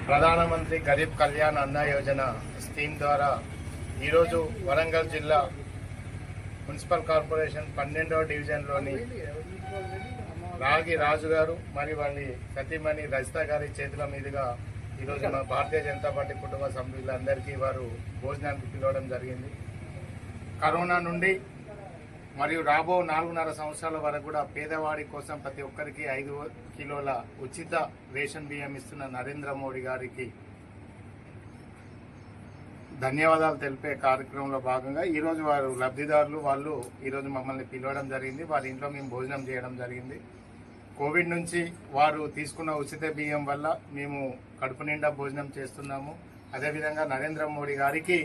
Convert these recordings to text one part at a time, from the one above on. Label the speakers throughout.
Speaker 1: ప్రధానమంత్రి గరీబ్ కళ్యాణ్ అన్న యోజన స్కీమ్ ద్వారా ఈరోజు వరంగల్ జిల్లా మున్సిపల్ కార్పొరేషన్ 12వ డివిజన్లోని రాగి రాజు గారు మరియు వాళ్ళ సతీమణి రజిత గారి చేతుల మీదుగా ఈరోజు మన భారతీయ జనతా పార్టీ కుటుంబ సభ్యులందరికీ వారు భోజనానికి పిలవడం జరిగింది. కరోనా నుండి మరియు రాబో 4.5 సంవత్సరాల వరకు కూడా పేదవాడి కోసం ప్రతి ఒక్కరికి 5 కిలోల ఉచిత రేషన్ బియ్యం ఇస్తున్న నరేంద్ర మోడీ గారికి ధన్యవాదాలు తెలిపే కార్యక్రమంలో భాగంగా ఈరోజు వారు లబ్ధిదారులు వాళ్ళు ఈరోజు మమ్మల్ని పిలవడం జరిగింది. వారి ఇంట్లో మేము భోజనం చేయడం జరిగింది. కోవిడ్ నుంచి వారు తీసుకున్న ఉచిత బియ్యం వల్ల మేము కడుపు నిండా భోజనం చేస్తున్నాము. అదేవిధంగా నరేంద్ర మోడీ గారికి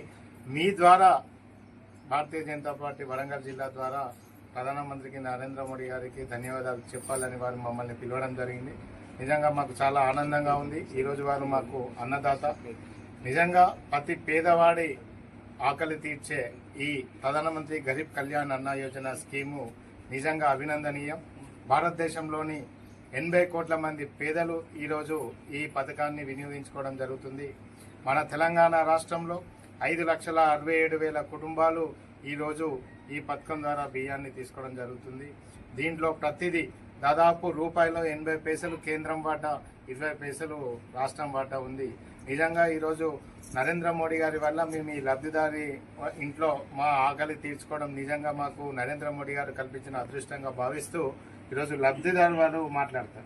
Speaker 1: మీ ద్వారా భారతీయ జనతా పార్టీ వరంగల్ జిల్లా ద్వారా ప్రధానమంత్రికి నరేంద్ర మోడీ గారికి ధన్యవాదాలు చెప్పాలని వారు మమ్మల్ని పిలవడం జరిగింది. నిజంగా మాకు చాలా ఆనందంగా ఉంది. ఈరోజు వారు మాకు అన్నదాత. నిజంగా ప్రతి పేదవాడి ఆకలి తీర్చే ఈ ప్రధానమంత్రి గరీబ్ కళ్యాణ్ అన్న యోజన స్కీము నిజంగా అభినందనీయం. భారతదేశంలోని 80 కోట్ల మంది పేదలు ఈరోజు ఈ పథకాన్ని వినియోగించుకోవడం జరుగుతుంది. మన తెలంగాణ రాష్ట్రంలో 5,67,000 కుటుంబాలు ఈరోజు ఈ పథకం ద్వారా బియ్యాన్ని తీసుకోవడం జరుగుతుంది. దీంట్లో ప్రతిదీ దాదాపు రూపాయలు 80 పైసలు కేంద్రం వాటా, 20 పైసలు రాష్ట్రం వాటా ఉంది. నిజంగా ఈరోజు నరేంద్ర మోడీ గారి వల్ల మేము ఈ లబ్ధిదారి ఇంట్లో మా ఆకలి తీర్చుకోవడం నిజంగా మాకు నరేంద్ర మోడీ గారు కల్పించిన అదృష్టంగా భావిస్తూ ఈరోజు లబ్ధిదారు వారు మాట్లాడతారు.